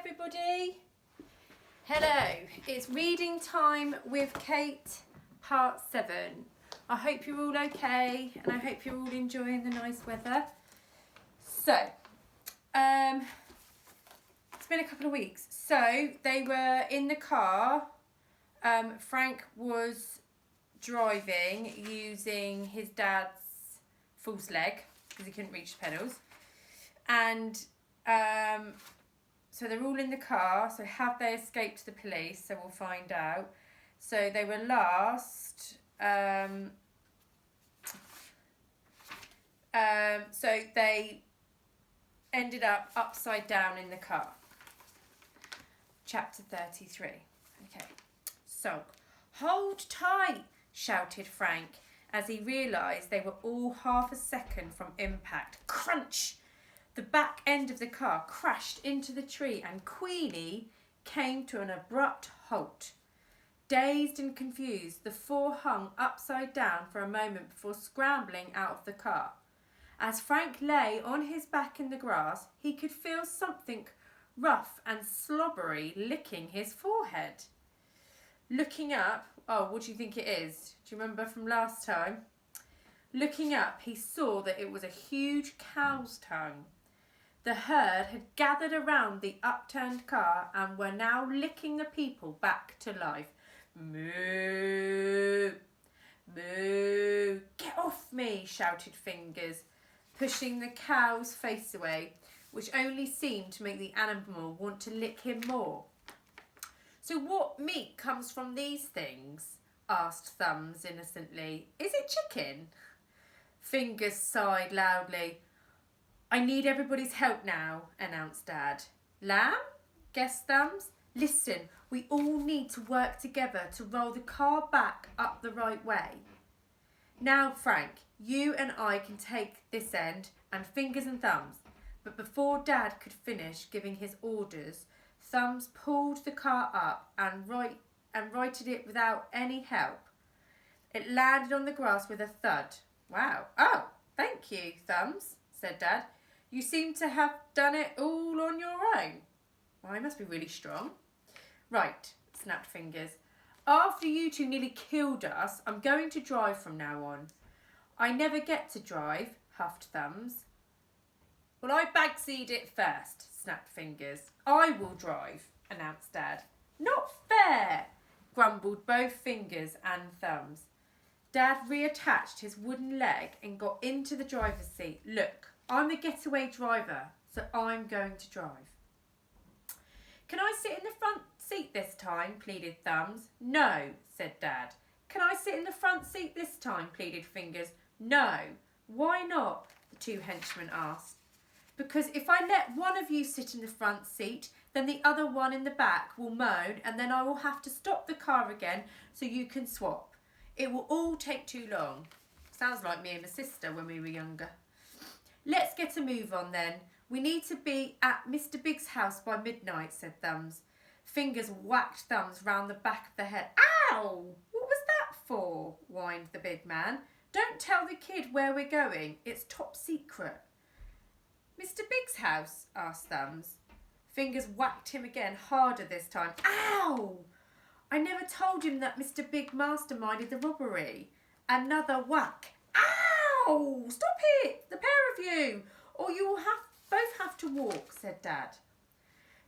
everybody. Hello, it's reading time with Kate, part 7. I hope you're all okay and I hope you're all enjoying the nice weather. So, it's been a couple of weeks. So, they were in the car. Frank was driving using his dad's false leg because he couldn't reach the pedals. And so they're all in the car. So have they escaped the police? So we'll find out. So they were last. So they ended up upside down in the car. Chapter 33. Okay. So, hold tight, shouted Frank as he realised they were all half a second from impact. Crunch! The back end of the car crashed into the tree and Queenie came to an abrupt halt. Dazed and confused, the four hung upside down for a moment before scrambling out of the car. As Frank lay on his back in the grass, he could feel something rough and slobbery licking his forehead. Looking up, what do you think it is? Do you remember from last time? Looking up, he saw that it was a huge cow's tongue. The herd had gathered around the upturned car and were now licking the people back to life. Moo! Moo! Get off me, shouted Fingers, pushing the cow's face away, which only seemed to make the animal want to lick him more. So what meat comes from these things? Asked Thumbs innocently. Is it chicken? Fingers sighed loudly. I need everybody's help now, announced Dad. Lamb? Guessed Thumbs. Listen, we all need to work together to roll the car back up the right way. Now, Frank, you and I can take this end and Fingers and Thumbs. But before Dad could finish giving his orders, Thumbs pulled the car up and righted it without any help. It landed on the grass with a thud. Wow. Oh, thank you, Thumbs, said Dad. You seem to have done it all on your own. Well, I must be really strong. Right, snapped Fingers. After you two nearly killed us, I'm going to drive from now on. I never get to drive, huffed Thumbs. Well, I backseat it first, snapped Fingers. I will drive, announced Dad. Not fair, grumbled both Fingers and Thumbs. Dad reattached his wooden leg and got into the driver's seat. Look, I'm the getaway driver, so I'm going to drive. Can I sit in the front seat this time, pleaded Thumbs. No, said Dad. Can I sit in the front seat this time, pleaded Fingers. No. Why not? The two henchmen asked. Because if I let one of you sit in the front seat, then the other one in the back will moan and then I will have to stop the car again so you can swap. It will all take too long. Sounds like me and my sister when we were younger. Let's get a move on then. We need to be at Mr. Big's house by midnight, said Thumbs. Fingers whacked Thumbs round the back of the head. Ow! What was that for? Whined the big man. Don't tell the kid where we're going. It's top secret. Mr. Big's house? Asked Thumbs. Fingers whacked him again, harder this time. Ow! I never told him that Mr. Big masterminded the robbery. Another whack. Ow! Stop it, the pair of you, or you will both have to walk, said Dad.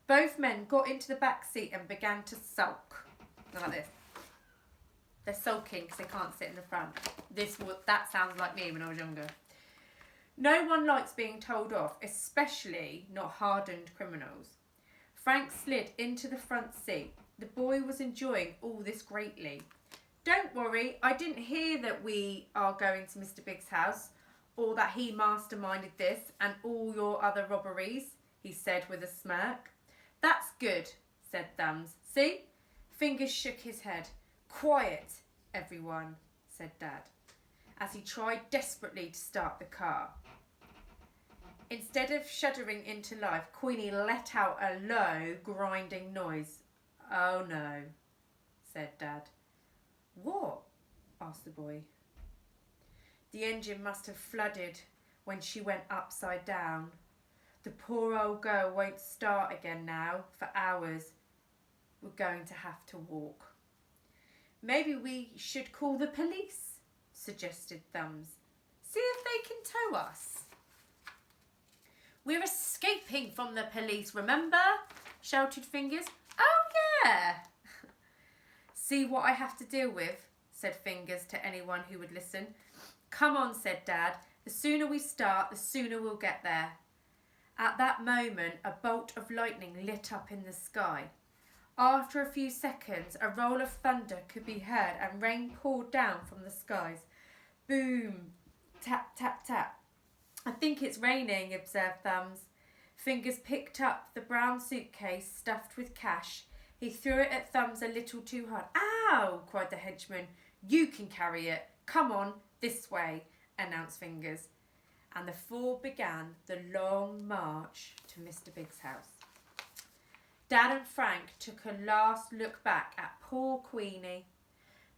Both men got into the back seat and began to sulk. Like this. They're sulking because they can't sit in the front. That sounds like me when I was younger. No one likes being told off, especially not hardened criminals. Frank slid into the front seat. The boy was enjoying all this greatly. Don't worry, I didn't hear that we are going to Mr. Big's house or that he masterminded this and all your other robberies, he said with a smirk. That's good, said Thumbs. See? Fingers shook his head. Quiet, everyone, said Dad, as he tried desperately to start the car. Instead of shuddering into life, Queenie let out a low, grinding noise. Oh no, said Dad. What? Asked the boy. The engine must have flooded when she went upside down. The poor old girl won't start again now for hours. We're going to have to walk. Maybe we should call the police, suggested Thumbs. See if they can tow us. We're escaping from the police, remember? Shouted Fingers. Oh, yeah. See what I have to deal with, said Fingers to anyone who would listen. Come on, said Dad. The sooner we start, the sooner we'll get there. At that moment, a bolt of lightning lit up in the sky. After a few seconds, a roll of thunder could be heard and rain poured down from the skies. Boom, tap, tap, tap. I think it's raining, observed Thumbs. Fingers picked up the brown suitcase stuffed with cash. He threw it at Thumbs a little too hard. Ow, cried the henchman. You can carry it. Come on, this way, announced Fingers. And the four began the long march to Mr. Big's house. Dad and Frank took a last look back at poor Queenie.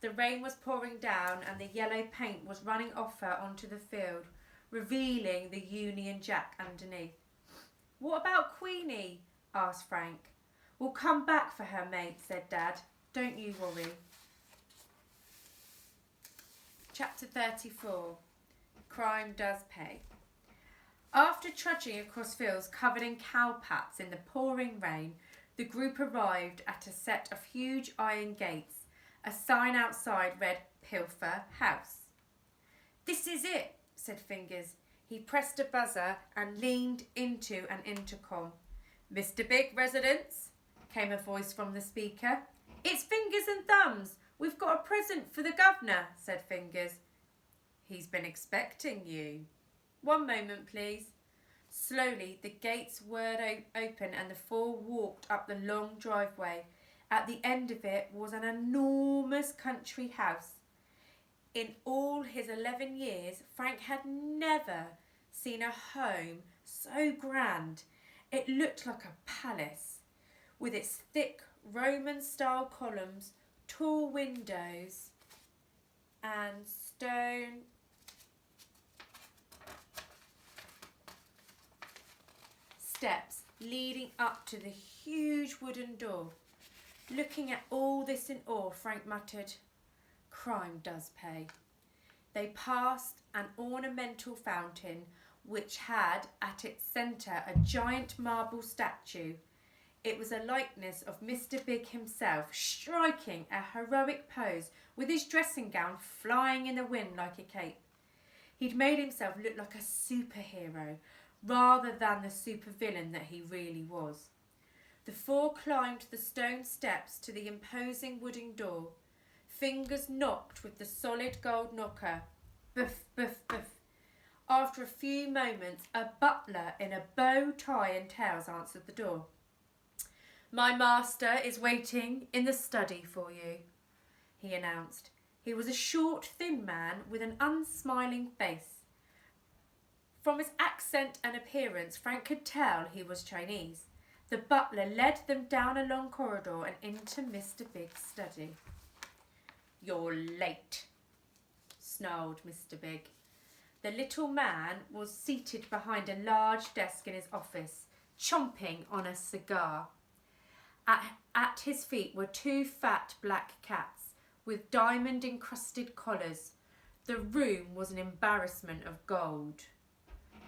The rain was pouring down and the yellow paint was running off her onto the field, revealing the Union Jack underneath. What about Queenie? Asked Frank. We'll come back for her, mate, said Dad. Don't you worry. Chapter 34. Crime Does Pay. After trudging across fields covered in cowpats in the pouring rain, the group arrived at a set of huge iron gates. A sign outside read, Pilfer House. This is it, said Fingers. He pressed a buzzer and leaned into an intercom. Mr. Big, residents, came a voice from the speaker. It's Fingers and Thumbs. We've got a present for the governor, said Fingers. He's been expecting you. One moment, please. Slowly, the gates whirred open and the four walked up the long driveway. At the end of it was an enormous country house. In all his 11 years, Frank had never seen a home so grand. It looked like a palace, with its thick Roman-style columns, tall windows, and stone steps leading up to the huge wooden door. Looking at all this in awe, Frank muttered, Crime does pay. They passed an ornamental fountain which had at its centre a giant marble statue. It was a likeness of Mr. Big himself, striking a heroic pose with his dressing gown flying in the wind like a cape. He'd made himself look like a superhero rather than the supervillain that he really was. The four climbed the stone steps to the imposing wooden door. Fingers knocked with the solid gold knocker. Biff, biff, biff. After a few moments, a butler in a bow tie and tails answered the door. My master is waiting in the study for you, he announced. He was a short, thin man with an unsmiling face. From his accent and appearance, Frank could tell he was Chinese. The butler led them down a long corridor and into Mr. Big's study. You're late, snarled Mr. Big. The little man was seated behind a large desk in his office, chomping on a cigar. At his feet were two fat black cats with diamond-encrusted collars. The room was an embarrassment of gold.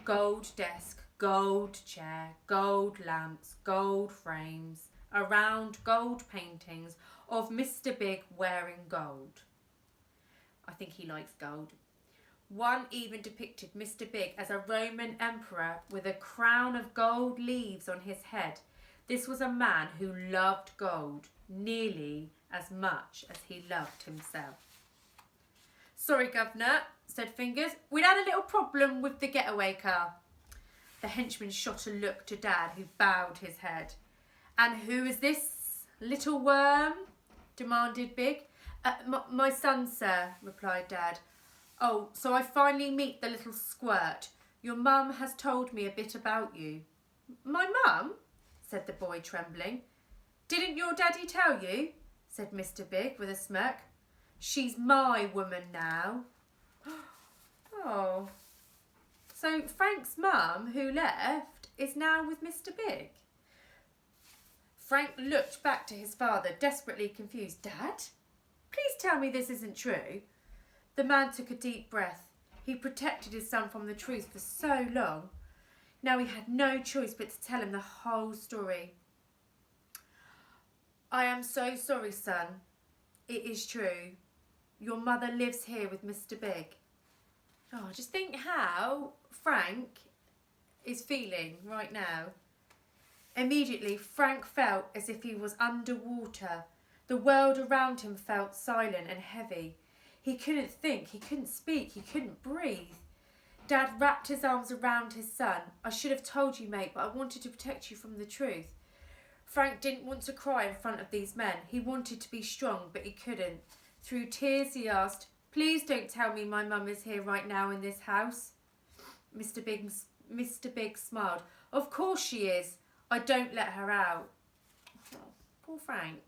Gold desk, gold chair, gold lamps, gold frames, around gold paintings of Mr. Big wearing gold. I think he likes gold. One even depicted Mr. Big as a Roman emperor with a crown of gold leaves on his head. This was a man who loved gold nearly as much as he loved himself. Sorry, Governor, said Fingers. We'd had a little problem with the getaway car. The henchman shot a look to Dad, who bowed his head. And who is this little worm? Demanded Big. My son, sir, replied Dad. Oh, so I finally meet the little squirt. Your mum has told me a bit about you. My mum? Said the boy, trembling. Didn't your daddy tell you? Said Mr. Big with a smirk. She's my woman now. Oh. So Frank's mum, who left, is now with Mr. Big. Frank looked back to his father, desperately confused. Dad? Please tell me this isn't true. The man took a deep breath. He protected his son from the truth for so long. Now he had no choice but to tell him the whole story. I am so sorry, son. It is true. Your mother lives here with Mr. Big. Oh, just think how Frank is feeling right now. Immediately, Frank felt as if he was underwater. The world around him felt silent and heavy. He couldn't think, he couldn't speak, he couldn't breathe. Dad wrapped his arms around his son. I should have told you, mate, but I wanted to protect you from the truth. Frank didn't want to cry in front of these men. He wanted to be strong, but he couldn't. Through tears, he asked, please don't tell me my mum is here right now in this house. Mr. Big smiled. Of course she is. I don't let her out. Oh, poor Frank.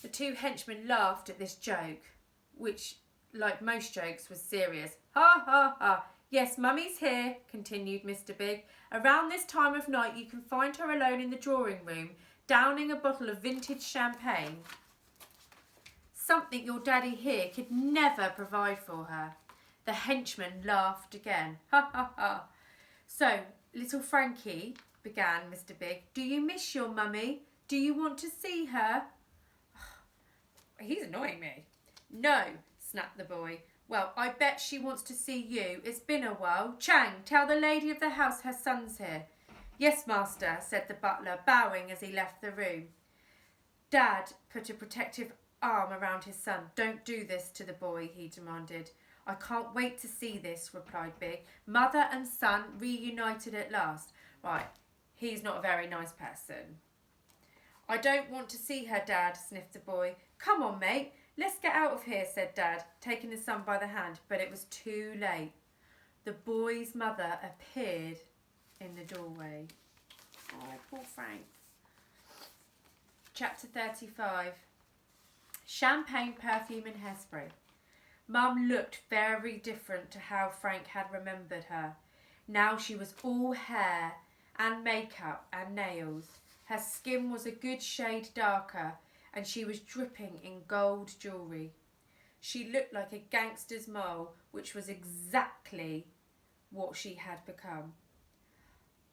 The two henchmen laughed at this joke, which, like most jokes, was serious. Ha, ha, ha. Yes, Mummy's here, continued Mr. Big. Around this time of night you can find her alone in the drawing room, downing a bottle of vintage champagne. Something your daddy here could never provide for her. The henchman laughed again. Ha, ha, ha. So, little Frankie, began Mr. Big, do you miss your mummy? Do you want to see her? He's annoying me. No, snapped the boy. Well, I bet she wants to see you. It's been a while. Chang, tell the lady of the house her son's here. Yes, master, said the butler, bowing as he left the room. Dad put a protective arm around his son. Don't do this to the boy, he demanded. I can't wait to see this, replied Big. Mother and son reunited at last. Right, he's not a very nice person. I don't want to see her, Dad, sniffed the boy. Come on, mate. Let's get out of here, said Dad, taking his son by the hand. But it was too late. The boy's mother appeared in the doorway. Oh, poor Frank. Chapter 35. Champagne, perfume and hairspray. Mum looked very different to how Frank had remembered her. Now she was all hair and makeup and nails. Her skin was a good shade darker and she was dripping in gold jewellery. She looked like a gangster's mole, which was exactly what she had become.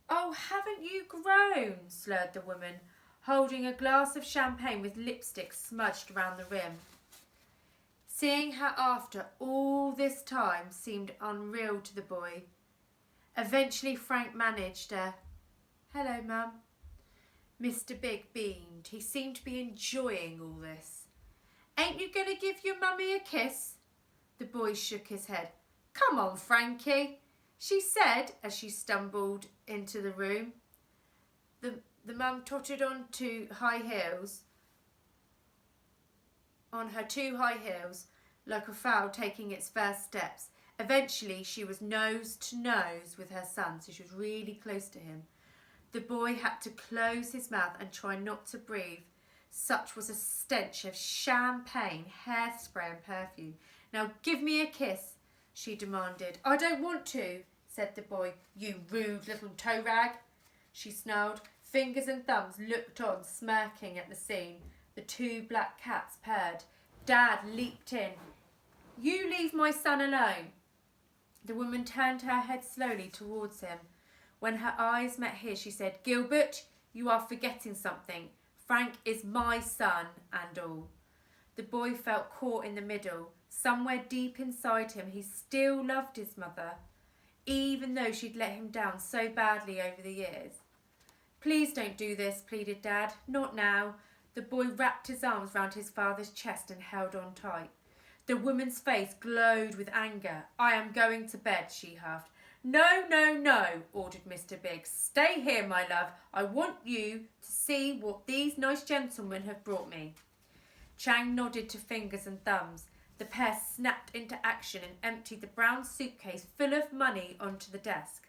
Oh, haven't you grown? Slurred the woman, holding a glass of champagne with lipstick smudged round the rim. Seeing her after all this time seemed unreal to the boy. Eventually Frank managed a, hello, Mum. Mr. Big beamed. He seemed to be enjoying all this. Ain't you going to give your mummy a kiss? The boy shook his head. Come on, Frankie, she said as she stumbled into the room. The mum tottered on her two high heels, like a fowl taking its first steps. Eventually she was nose to nose with her son, so she was really close to him. The boy had to close his mouth and try not to breathe. Such was a stench of champagne, hairspray and perfume. Now give me a kiss, she demanded. I don't want to, said the boy. You rude little toe rag, she snarled. Fingers and thumbs looked on, smirking at the scene. The two black cats purred. Dad leaped in. You leave my son alone. The woman turned her head slowly towards him. When her eyes met his, she said, Gilbert, you are forgetting something. Frank is my son and all. The boy felt caught in the middle. Somewhere deep inside him, he still loved his mother, even though she'd let him down so badly over the years. Please don't do this, pleaded Dad. Not now. The boy wrapped his arms round his father's chest and held on tight. The woman's face glowed with anger. I am going to bed, she huffed. No, no, no, ordered Mr. Big. Stay here, my love. I want you to see what these nice gentlemen have brought me. Chang nodded to Fingers and Thumbs. The pair snapped into action and emptied the brown suitcase full of money onto the desk.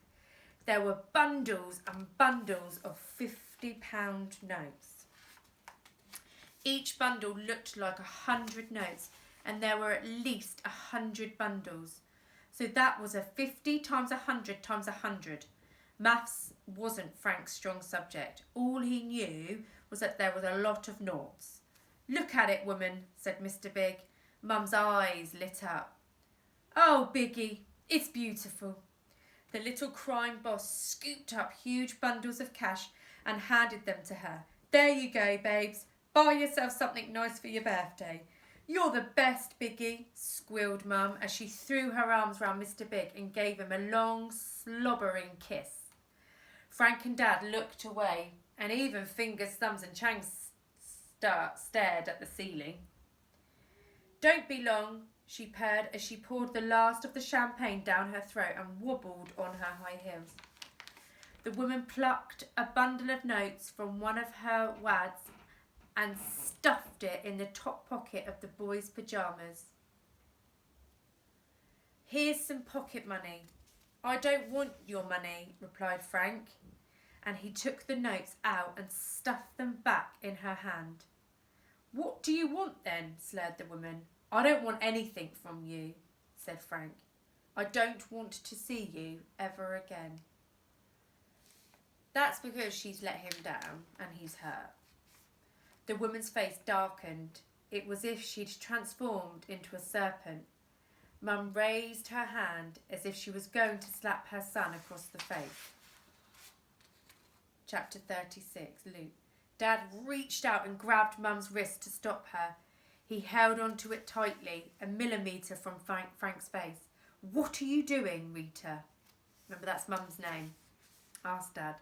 There were bundles and bundles of £50 notes. Each bundle looked like 100 notes, and there were at least 100 bundles. So that was a 50 times 100 times 100. Maths wasn't Frank's strong subject. All he knew was that there was a lot of noughts. "Look at it, woman," said Mr. Big. Mum's eyes lit up. "Oh, Biggie, it's beautiful." The little crime boss scooped up huge bundles of cash and handed them to her. "There you go, babes. Buy yourself something nice for your birthday." "You're the best, Biggie," squealed Mum as she threw her arms round Mr. Big and gave him a long, slobbering kiss. Frank and Dad looked away, and even Fingers, Thumbs and Chang stared at the ceiling. "Don't be long," she purred as she poured the last of the champagne down her throat and wobbled on her high heels. The woman plucked a bundle of notes from one of her wads and stuffed it in the top pocket of the boy's pyjamas. "Here's some pocket money." "I don't want your money," replied Frank, and he took the notes out and stuffed them back in her hand. "What do you want then?" slurred the woman. "I don't want anything from you," said Frank. "I don't want to see you ever again." That's because she's let him down and he's hurt. The woman's face darkened. It was as if she'd transformed into a serpent. Mum raised her hand as if she was going to slap her son across the face. Chapter 36, Luke. Dad reached out and grabbed Mum's wrist to stop her. He held onto it tightly, a millimetre from Frank's face. "What are you doing, Rita?" Remember, that's Mum's name. Asked Dad.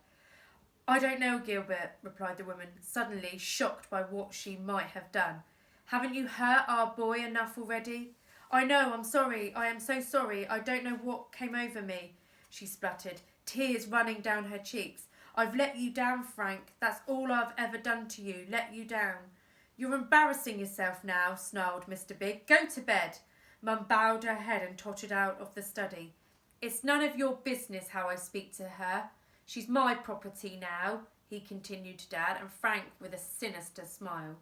"I don't know, Gilbert," replied the woman, suddenly shocked by what she might have done. "Haven't you hurt our boy enough already?" "I know, I'm sorry. I am so sorry. I don't know what came over me," she spluttered, tears running down her cheeks. "I've let you down, Frank. That's all I've ever done to you, let you down." "You're embarrassing yourself now," snarled Mr. Big. "Go to bed." Mum bowed her head and tottered out of the study. "It's none of your business how I speak to her. She's my property now," he continued to Dad and Frank with a sinister smile.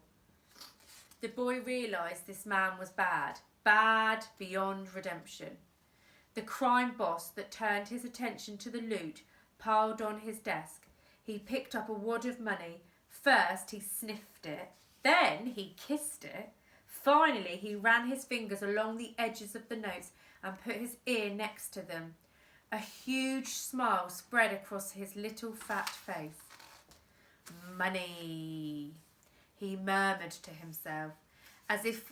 The boy realised this man was bad beyond redemption. The crime boss that turned his attention to the loot piled on his desk. He picked up a wad of money. First he sniffed it, then he kissed it. Finally he ran his fingers along the edges of the notes and put his ear next to them. A huge smile spread across his little fat face. "Money," he murmured to himself, as if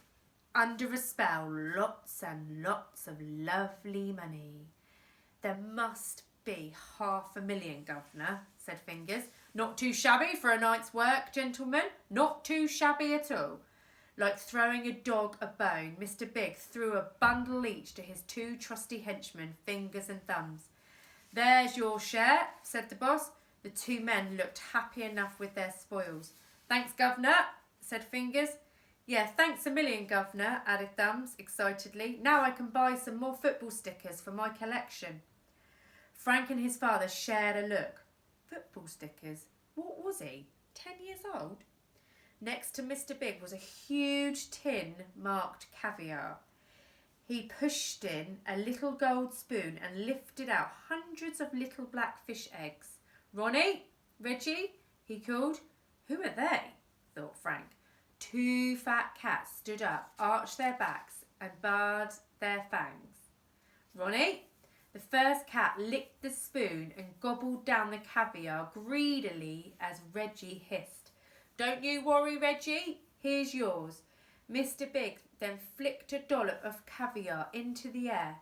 under a spell. "Lots and lots of lovely money." "There must be 500,000, Governor," said Fingers. "Not too shabby for a night's work, gentlemen. Not too shabby at all." Like throwing a dog a bone, Mr. Big threw a bundle each to his two trusty henchmen, Fingers and Thumbs. "There's your share," said the boss. The two men looked happy enough with their spoils. "Thanks, Governor," said Fingers. "Yeah, thanks a million, Governor," added Thumbs excitedly. "Now I can buy some more football stickers for my collection." Frank and his father shared a look. Football stickers? What was he? 10 years old? Next to Mr. Big was a huge tin marked caviar. He pushed in a little gold spoon and lifted out hundreds of little black fish eggs. "Ronnie, Reggie," he called. "Who are they?" thought Frank. Two fat cats stood up, arched their backs and bared their fangs. "Ronnie." The first cat licked the spoon and gobbled down the caviar greedily as Reggie hissed. "Don't you worry, Reggie. Here's yours." Mr. Big then flicked a dollop of caviar into the air,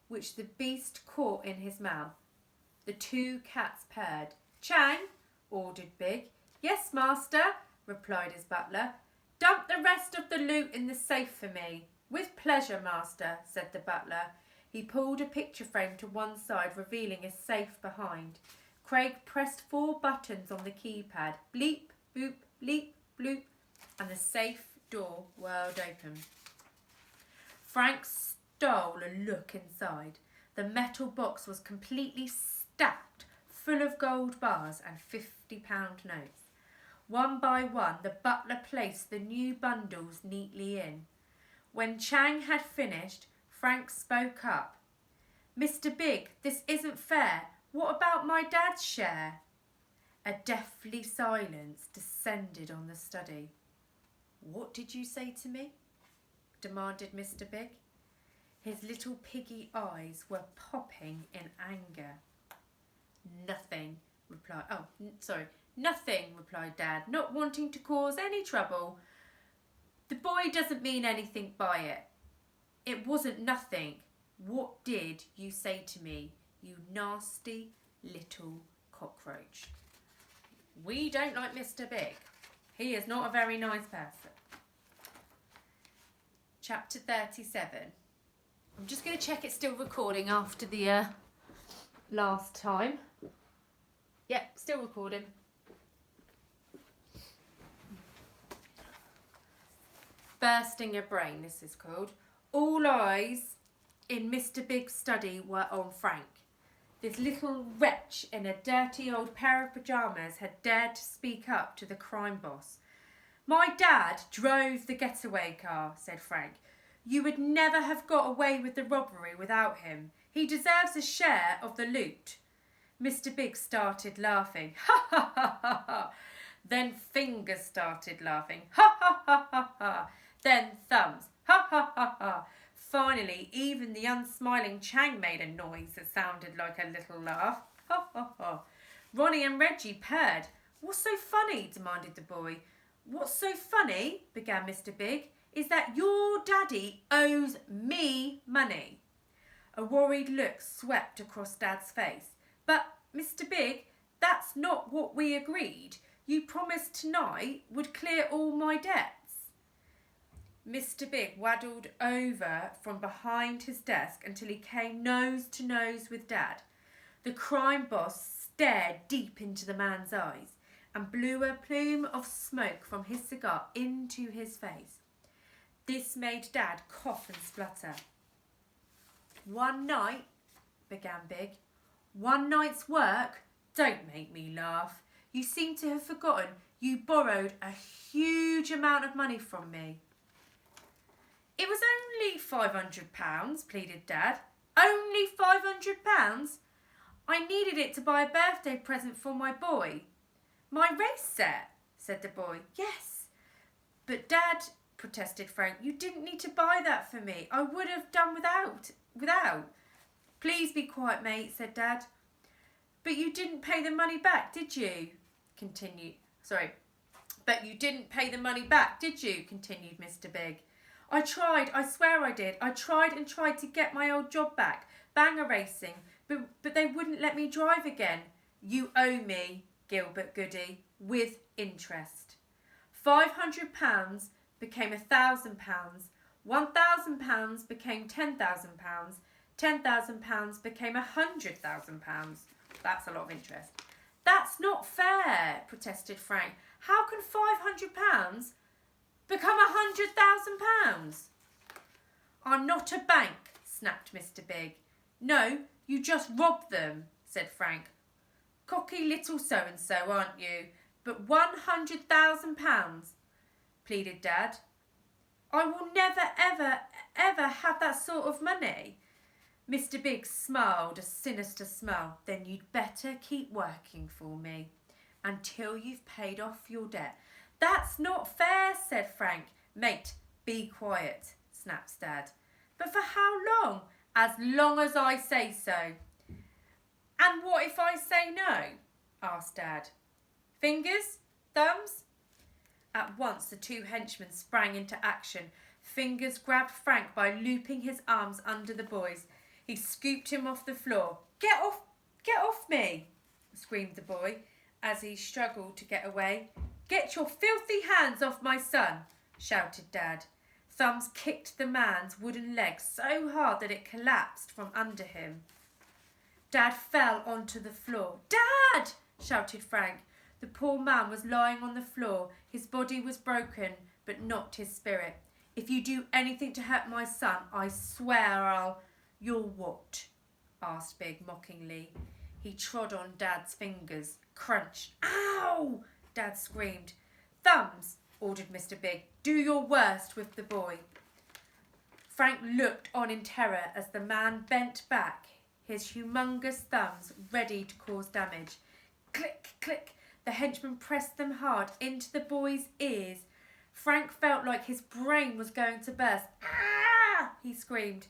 which the beast caught in his mouth. The two cats purred. "Chang," ordered Big. "Yes, master," replied his butler. "Dump the rest of the loot in the safe for me." "With pleasure, master," said the butler. He pulled a picture frame to one side, revealing a safe behind. Craig pressed 4 buttons on the keypad. Bleep, boop, bleep, bloop, and the safe door whirled open. Frank stole a look inside. The metal box was completely stacked, full of gold bars and £50 notes. One by one, the butler placed the new bundles neatly in. When Chang had finished, Frank spoke up. "Mr. Big, this isn't fair. What about my dad's share? A deathly silence descended on the study. What did you say to me? Demanded Mr. Big. His little piggy eyes were popping in anger. Nothing, replied Dad, not wanting to cause any trouble. The boy doesn't mean anything by it. It wasn't nothing. What did you say to me, you nasty little cockroach? We don't like Mr. Big. He is not a very nice person. Chapter 37. I'm just going to check it's still recording after the last time. Yep, still recording. Bursting a brain, this is called. All eyes in Mr. Big's study were on Frank. This little wretch in a dirty old pair of pyjamas had dared to speak up to the crime boss. My dad drove the getaway car, said Frank. You would never have got away with the robbery without him. He deserves a share of the loot. Mr. Big started laughing. Ha ha ha ha ha. Then Fingers started laughing. Ha ha ha ha ha. Then Thumbs. Ha ha ha ha. Finally, even the unsmiling Chang made a noise that sounded like a little laugh. Ha ha ha. Ronnie and Reggie purred. What's so funny? Demanded the boy. What's so funny, began Mr. Big, is that your daddy owes me money. A worried look swept across Dad's face. But, Mr. Big, that's not what we agreed. You promised tonight would clear all my debts. Mr. Big waddled over from behind his desk until he came nose to nose with Dad. The crime boss stared deep into the man's eyes and blew a plume of smoke from his cigar into his face. This made Dad cough and splutter. One night, began Big. One night's work? Don't make me laugh. You seem to have forgotten you borrowed a huge amount of money from me. It was only £500, pleaded Dad. Only £500? I needed it to buy a birthday present for my boy. My race set, said the boy. Yes. But Dad, protested Frank, you didn't need to buy that for me. I would have done without. Please be quiet, mate, said Dad. But you didn't pay the money back, did you? But you didn't pay the money back, did you? Continued Mr. Big. I tried, I swear I did. I tried and tried to get my old job back, banger racing, but they wouldn't let me drive again. You owe me, Gilbert Goody, with interest. £500 became £1,000, £1,000 became £10,000, £10,000 became £100,000. That's a lot of interest. That's not fair, protested Frank. How can £500 become £100,000? I'm not a bank, snapped Mr. Big. No, you just robbed them, said Frank. Cocky little so-and-so, aren't you? But £100,000, pleaded Dad. I will never, ever, ever have that sort of money. Mr. Big smiled a sinister smile. Then you'd better keep working for me until you've paid off your debt. That's not fair, said Frank. Mate, be quiet, snapped Dad. But for how long? As long as I say so. And what if I say no? Asked Dad. Fingers? Thumbs? At once the two henchmen sprang into action. Fingers grabbed Frank by looping his arms under the boy's. He scooped him off the floor. Get off me, screamed the boy as he struggled to get away. Get your filthy hands off my son, shouted Dad. Thumbs kicked the man's wooden leg so hard that it collapsed from under him. Dad fell onto the floor. Dad! Shouted Frank. The poor man was lying on the floor. His body was broken, but not his spirit. If you do anything to hurt my son, I swear I'll... You're what? Asked Big mockingly. He trod on Dad's fingers. Crunch. Ow! Dad screamed. Thumbs, ordered Mr. Big. Do your worst with the boy. Frank looked on in terror as the man bent back, his humongous thumbs ready to cause damage. Click, click. The henchman pressed them hard into the boy's ears. Frank felt like his brain was going to burst. Ah! He screamed.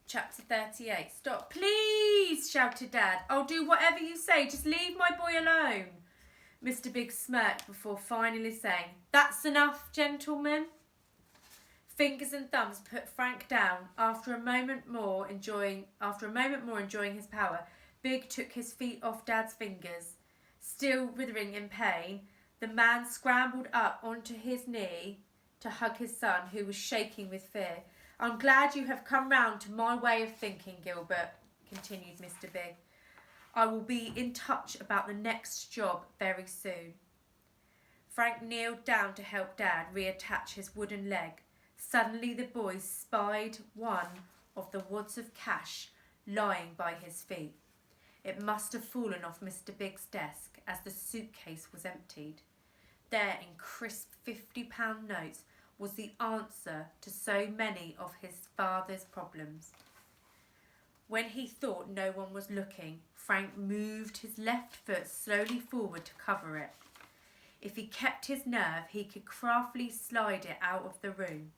Chapter 38. Stop, please, shouted Dad. I'll do whatever you say. Just leave my boy alone. Mr. Big smirked before finally saying, That's enough, gentlemen. Fingers and thumbs put Frank down. After a moment more enjoying his power, Big took his feet off Dad's fingers. Still writhing in pain, the man scrambled up onto his knee to hug his son, who was shaking with fear. I'm glad you have come round to my way of thinking, Gilbert, continued Mr. Big. I will be in touch about the next job very soon. Frank kneeled down to help Dad reattach his wooden leg. Suddenly the boys spied one of the wads of cash lying by his feet. It must have fallen off Mr. Big's desk as the suitcase was emptied. There, in crisp £50 notes, was the answer to so many of his father's problems. When he thought no one was looking, Frank moved his left foot slowly forward to cover it. If he kept his nerve, he could craftily slide it out of the room.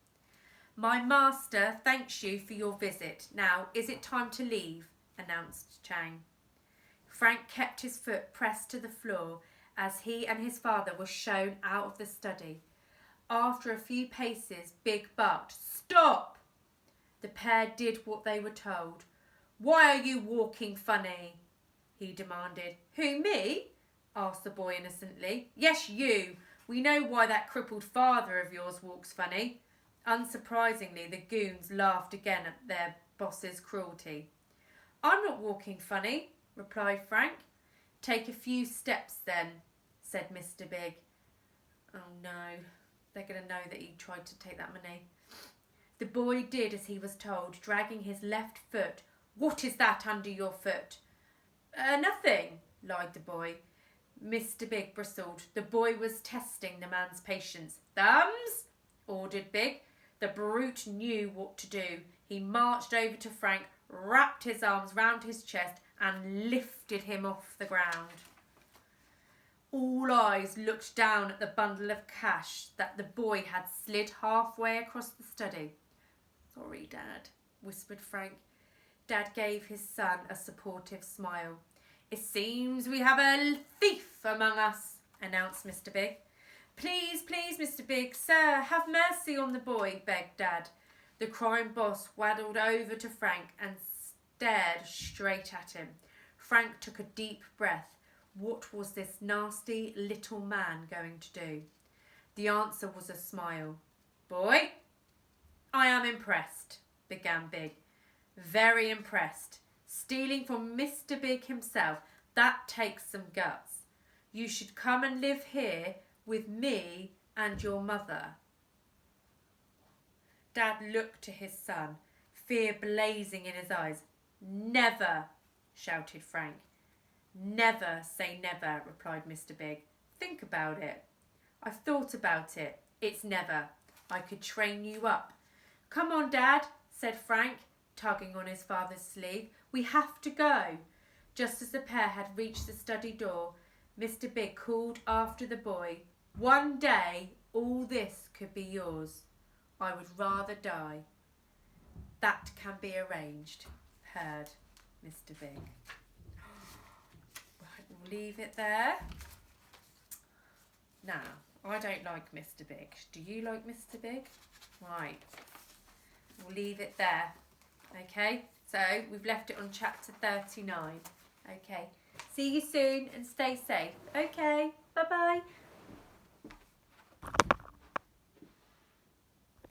My master thanks you for your visit. Now, is it time to leave? Announced Chang. Frank kept his foot pressed to the floor as he and his father were shown out of the study. After a few paces, Big barked, Stop! The pair did what they were told. Why are you walking funny? He demanded. Who, me? Asked the boy innocently. Yes, you. We know why that crippled father of yours walks funny. Unsurprisingly, the goons laughed again at their boss's cruelty. I'm not walking funny, replied Frank. Take a few steps then, said Mr. Big. Oh no, they're going to know that he tried to take that money. The boy did as he was told, dragging his left foot. What is that under your foot? Nothing, lied the boy. Mr. Big bristled. The boy was testing the man's patience. Thumbs, ordered Big. The brute knew what to do. He marched over to Frank, wrapped his arms round his chest and lifted him off the ground. All eyes looked down at the bundle of cash that the boy had slid halfway across the study. Sorry, Dad, whispered Frank. Dad gave his son a supportive smile. It seems we have a thief among us, announced Mr. Big. Please, please, Mr. Big, sir, have mercy on the boy, begged Dad. The crime boss waddled over to Frank and stared straight at him. Frank took a deep breath. What was this nasty little man going to do? The answer was a smile. Boy, I am impressed, began Big. Very impressed. Stealing from Mr. Big himself, that takes some guts. You should come and live here with me and your mother. Dad looked to his son, fear blazing in his eyes. Never, shouted Frank. Never say never, replied Mr. Big. Think about it. I've thought about it. It's never. I could train you up. Come on, Dad, said Frank, tugging on his father's sleeve. We have to go. Just as the pair had reached the study door, Mr. Big called after the boy. One day, all this could be yours. I would rather die. That can be arranged, purred Mr. Big. Right, we'll leave it there. Now, I don't like Mr. Big. Do you like Mr. Big? Right. We'll leave it there. Okay, so we've left it on chapter 39. Okay, see you soon and stay safe. Okay, bye-bye.